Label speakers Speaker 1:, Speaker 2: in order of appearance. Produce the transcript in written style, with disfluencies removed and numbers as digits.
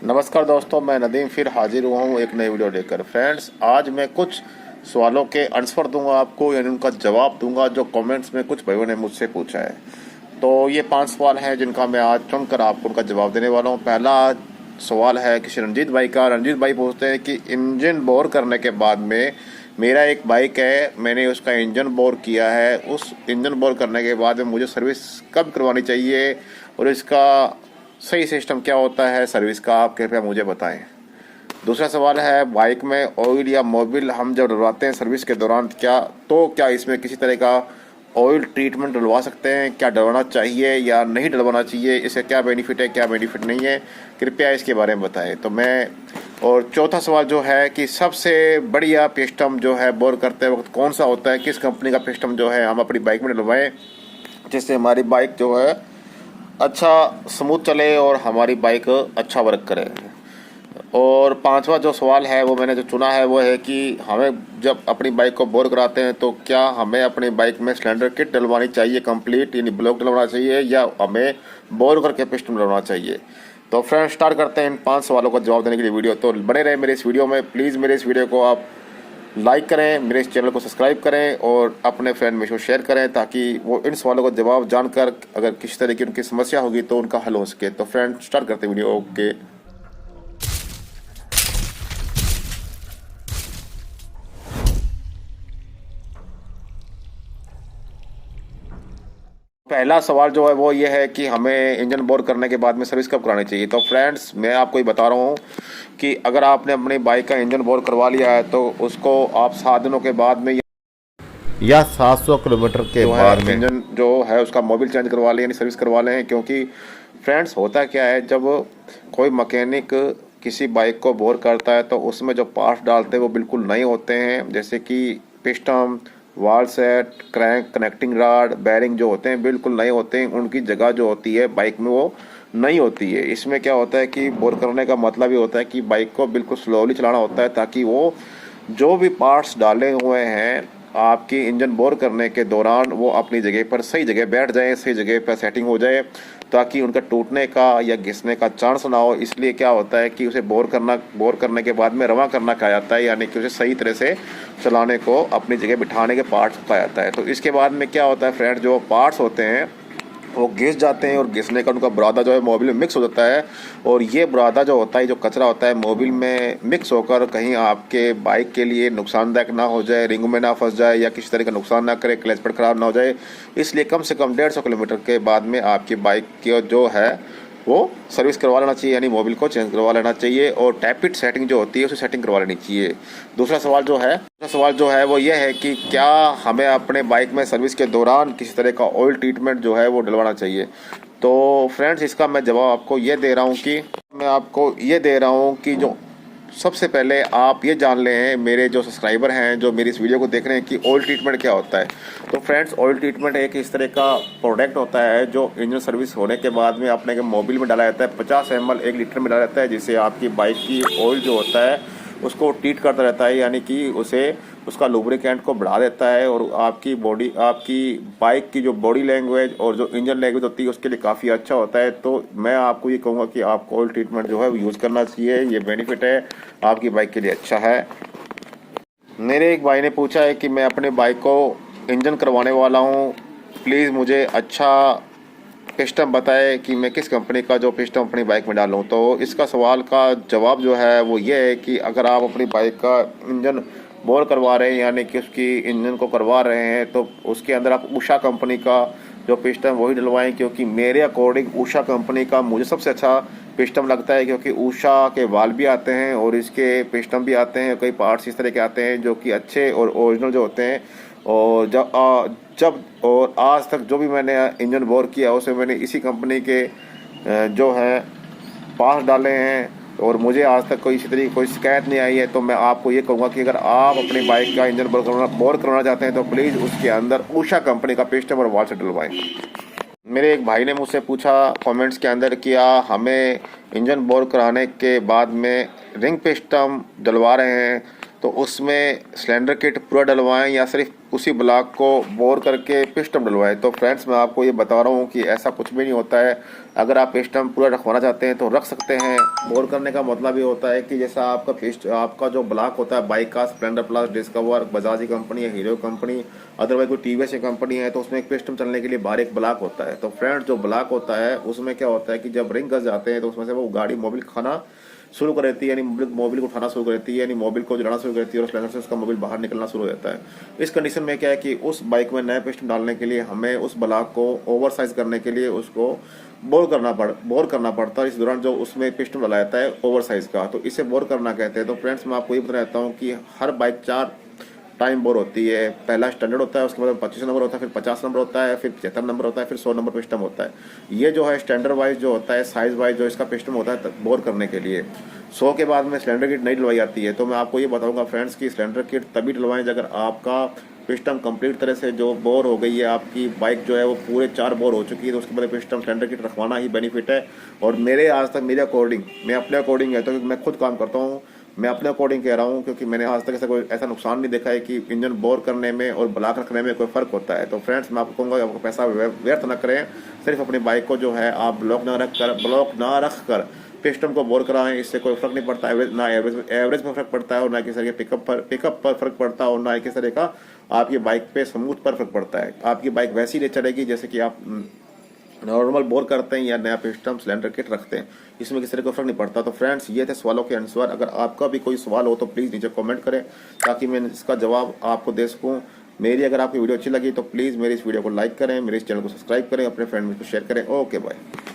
Speaker 1: नमस्कार दोस्तों, मैं नदीम फिर हाजिर हुआ हूँ एक नई वीडियो लेकर। फ्रेंड्स, आज मैं कुछ सवालों के आंसर दूंगा आपको, यानी उनका जवाब दूंगा जो कमेंट्स में कुछ भाइयों ने मुझसे पूछा है। तो ये 5 सवाल हैं जिनका मैं आज चुनकर आपको उनका जवाब देने वाला हूँ। पहला सवाल है किसी रंजीत भाई का। रंजीत भाई पूछते हैं कि इंजन बोर करने के बाद में मेरा एक बाइक है, मैंने उसका इंजन बोर किया है, उस इंजन बोर करने के बाद में मुझे सर्विस कब करवानी चाहिए और इसका सही सिस्टम क्या होता है सर्विस का, आप कृपया मुझे बताएं। दूसरा सवाल है बाइक में ऑयल या मोबिल हम जब डलवाते हैं सर्विस के दौरान क्या इसमें किसी तरह का ऑयल ट्रीटमेंट डलवा सकते हैं, क्या डलवाना चाहिए या नहीं डलवाना चाहिए, इससे क्या बेनिफिट है क्या बेनिफिट नहीं है, कृपया इसके बारे में बताएं। तो मैं और चौथा सवाल जो है कि सबसे बढ़िया पिस्टन जो है बोर करते वक्त कौन सा होता है, किस कंपनी का पिस्टन जो है हम अपनी बाइक में डलवाएं जिससे हमारी बाइक जो है अच्छा स्मूथ चले और हमारी बाइक अच्छा वर्क करे। और पांचवा जो सवाल है वो मैंने जो चुना है वो है कि हमें जब अपनी बाइक को बोर कराते हैं तो क्या हमें अपनी बाइक में सिलेंडर किट डलवानी चाहिए कंप्लीट, यानी ब्लॉक डलवाना चाहिए, या हमें बोर करके पिस्टन डलवाना चाहिए। तो फ्रेंड्स, स्टार्ट करते हैं इन 5 सवालों का जवाब देने के लिए वीडियो। तो बने रहे मेरे इस वीडियो में। प्लीज़ मेरे इस वीडियो को आप लाइक करें, मेरे इस चैनल को सब्सक्राइब करें और अपने फ्रेंड में शेयर करें ताकि वो इन सवालों का जवाब जानकर अगर किसी तरह की उनकी समस्या होगी तो उनका हल हो सके। तो फ्रेंड, स्टार्ट करते हैं वीडियो। ओके, पहला सवाल जो है वो ये है कि हमें इंजन बोर करने के बाद में सर्विस कब करानी चाहिए। तो फ्रेंड्स, मैं आपको ये बता रहा हूँ कि अगर आपने अपनी बाइक का इंजन बोर करवा लिया है तो उसको आप 7 दिनों के बाद में या 700 किलोमीटर के बाद में इंजन जो है उसका मोबिल चेंज करवा लें, यानी सर्विस करवा लें। क्योंकि फ्रेंड्स, होता क्या है, जब कोई मैकेनिक किसी बाइक को बोर करता है तो उसमें जो पार्ट्स डालते हैं वो बिल्कुल नए होते हैं, जैसे कि piston, valve seat, crank, connecting rod, bearing जो होते हैं बिल्कुल नए होते हैं। उनकी जगह जो होती है बाइक में वो नहीं होती है। इसमें क्या होता है कि बोर करने का मतलब ये होता है कि बाइक को बिल्कुल स्लोली चलाना होता है ताकि वो जो भी पार्ट्स डाले हुए हैं आपकी इंजन बोर करने के दौरान वो अपनी जगह पर सही जगह बैठ जाए, सही जगह पर सेटिंग हो जाए ताकि उनका टूटने का या घिसने का चांस ना हो। इसलिए क्या होता है कि उसे बोर करने के बाद में रवा करना कहा जाता है, यानी कि उसे सही तरह से चलाने को अपनी जगह बिठाने के पार्ट्स कहा जाता है। तो इसके बाद में क्या होता है फ्रेंड, जो पार्ट्स होते हैं वो घिस जाते हैं और घिसने का उनका बुरादा जो है मोबिल में मिक्स हो जाता है। और ये बुरादा जो होता है, जो कचरा होता है मोबिल में मिक्स होकर कहीं आपके बाइक के लिए नुकसानदायक ना हो जाए, रिंग में ना फंस जाए या किसी तरह का नुकसान ना करे, क्लच पेड खराब ना हो जाए। इसलिए कम से कम 150 किलोमीटर के बाद में आपकी बाइक की जो है वो सर्विस करवा लेना चाहिए, यानी मोबिल को चेंज करवा लेना चाहिए और टैपिट सेटिंग जो होती है उसे सेटिंग करवा लेनी चाहिए। दूसरा सवाल जो है वो ये है कि क्या हमें अपने बाइक में सर्विस के दौरान किसी तरह का ऑयल ट्रीटमेंट जो है वो डलवाना चाहिए। तो फ्रेंड्स, इसका मैं जवाब आपको ये दे रहा हूँ कि जो सबसे पहले आप ये जान लें, मेरे जो सब्सक्राइबर हैं जो मेरी इस वीडियो को देख रहे हैं, कि ऑयल ट्रीटमेंट क्या होता है। तो फ्रेंड्स, ऑयल ट्रीटमेंट एक इस तरह का प्रोडक्ट होता है जो इंजन सर्विस होने के बाद में अपने के मोबिल में डाला जाता है। 50 ml 1 लीटर में डाला जाता है, जिससे आपकी बाइक की ऑयल जो होता है उसको ट्रीट करता रहता है, यानी कि उसका लुब्रिकेंट को बढ़ा देता है और आपकी बाइक की जो बॉडी लैंग्वेज और जो इंजन लैंग्वेज होती है उसके लिए काफ़ी अच्छा होता है। तो मैं आपको ये कहूँगा कि आपको ऑयल ट्रीटमेंट जो है वो यूज़ करना चाहिए, ये बेनिफिट है, आपकी बाइक के लिए अच्छा है। मेरे एक भाई ने पूछा है कि मैं अपने बाइक को इंजन करवाने वाला हूँ, प्लीज़ मुझे अच्छा पिस्टन बताए कि मैं किस कंपनी का जो पिस्टन अपनी बाइक में डालूं। तो इसका सवाल का जवाब जो है वो ये है कि अगर आप अपनी बाइक का इंजन बोर करवा रहे हैं, यानी कि उसकी इंजन को करवा रहे हैं, तो उसके अंदर आप उषा कंपनी का जो पिस्टन वही डलवाएं। क्योंकि मेरे अकॉर्डिंग उषा कंपनी का मुझे सबसे अच्छा पिस्टन लगता है, क्योंकि उषा के वाल भी आते हैं और इसके पिस्टन भी आते हैं, कई पार्ट्स इस तरह के आते हैं जो कि अच्छे और ओरिजिनल जो होते हैं। और जब और आज तक जो भी मैंने इंजन बोर किया उसे मैंने इसी कंपनी के जो है पार्ट्स डाले हैं और मुझे आज तक कोई इसी तरीके कोई शिकायत नहीं आई है। तो मैं आपको ये कहूँगा कि अगर आप अपनी बाइक का इंजन बोर करवाना चाहते हैं तो प्लीज़ उसके अंदर उषा कंपनी का पिस्टन और वाल से डलवाएं। मेरे एक भाई ने मुझसे पूछा कमेंट्स के अंदर कि हमें इंजन बोर कराने के बाद में रिंग पिस्टन डलवा रहे हैं तो उसमें सिलेंडर किट पूरा डलवाएं या सिर्फ उसी ब्लॉक को बोर करके पिस्टन डलवाएं। तो फ्रेंड्स मैं आपको ये बता रहा हूँ कि ऐसा कुछ भी नहीं होता है। अगर आप पिस्टन पूरा रखवाना चाहते हैं तो रख सकते हैं। बोर करने का मतलब ये होता है कि जैसा आपका जो ब्लॉक होता है बाइक का, स्प्लेंडर प्लस, डिस्कवर, बजाज की कंपनी है, हीरो कंपनी, अदरवाइज कोई टीवीएस की कंपनी है, तो उसमें एक पिस्टन चलने के लिए बाहर एक ब्लॉक होता है। तो फ्रेंड्स जो ब्लॉक होता है उसमें क्या होता है कि जब रिंग घस जाते हैं तो उसमें से वो गाड़ी मोबिल खाना शुरू कर देती है, यानी मोबिल को उठाना शुरू कर देती है, यानी मोबिल को जलाना शुरू कर देती है और स्प्लेंडर से उसका मोबिल बाहर निकलना शुरू हो जाता है। इस कंडीशन में क्या है कि उस बाइक में नए पिस्टन डालने के लिए हमें उस ब्लॉक को ओवर साइज करने के लिए उसको बोर करना पड़ता है। इस दौरान जो उसमें पिस्टन डाला जाता है ओवर साइज का, तो इसे बोर करना कहते हैं। तो फ्रेंड्स मैं आपको ये बता देता हूँ कि हर बाइक 4 टाइम बोर होती है। पहला स्टैंडर्ड होता है, उसके बाद 25 नंबर होता है, फिर 50 नंबर होता है, फिर 75 नंबर होता है, फिर 100 नंबर पिस्टन होता है। ये जो है स्टैंडर्ड वाइज जो होता है, साइज वाइज जो इसका पिस्टन होता है बोर करने के लिए। 100 के बाद में सिलेंडर किट नहीं डलवाई जाती है। तो मैं आपको ये बताऊंगा फ्रेंड्स कि सिलेंडर किट तभी डलवाएं अगर आपका पिस्टन कंप्लीट तरह से जो बोर हो गई है, आपकी बाइक जो है वो पूरे 4 बोर हो चुकी है, तो उसके बाद पिस्टन सिलेंडर किट रखवाना ही बेनिफिट है। और मेरे आज तक मेरे अकॉर्डिंग, मैं अपने अकॉर्डिंग है तो मैं खुद काम करता हूँ, मैं अपने अकॉर्डिंग कह रहा हूँ, क्योंकि मैंने आज तक ऐसा नुकसान नहीं देखा है कि इंजन बोर करने में और ब्लॉक रखने में कोई फ़र्क होता है। तो फ्रेंड्स मैं आपको कहूँगा आपको पैसा व्यर्थ न करें, सिर्फ अपनी बाइक को जो है आप ब्लॉक ना रख कर पिस्टन को बोर कराएं। इससे कोई फर्क नहीं पड़ता, एवरेज पर फर्क पड़ता है और ना किसी तरह के पिकअप पर फर्क पड़ता है और ना किसी तरह का आपकी बाइक पे स्मूथ पर फर्क पड़ता है। आपकी बाइक वैसी नहीं चलेगी जैसे कि आप नॉर्मल बोर करते हैं या नया पिस्टन सिलेंडर किट रखते हैं, इसमें किसी तरह का फर्क नहीं पड़ता। तो फ्रेंड्स ये थे सवालों के आंसर। अगर आपका भी कोई सवाल हो तो प्लीज़ नीचे कमेंट करें ताकि मैं इसका जवाब आपको दे सकूं। मेरी अगर आपकी वीडियो अच्छी लगी तो प्लीज़ मेरी इस वीडियो को लाइक करें, मेरे इस चैनल को सब्सक्राइब करें, अपने फ्रेंड में शेयर करें। Okay bye.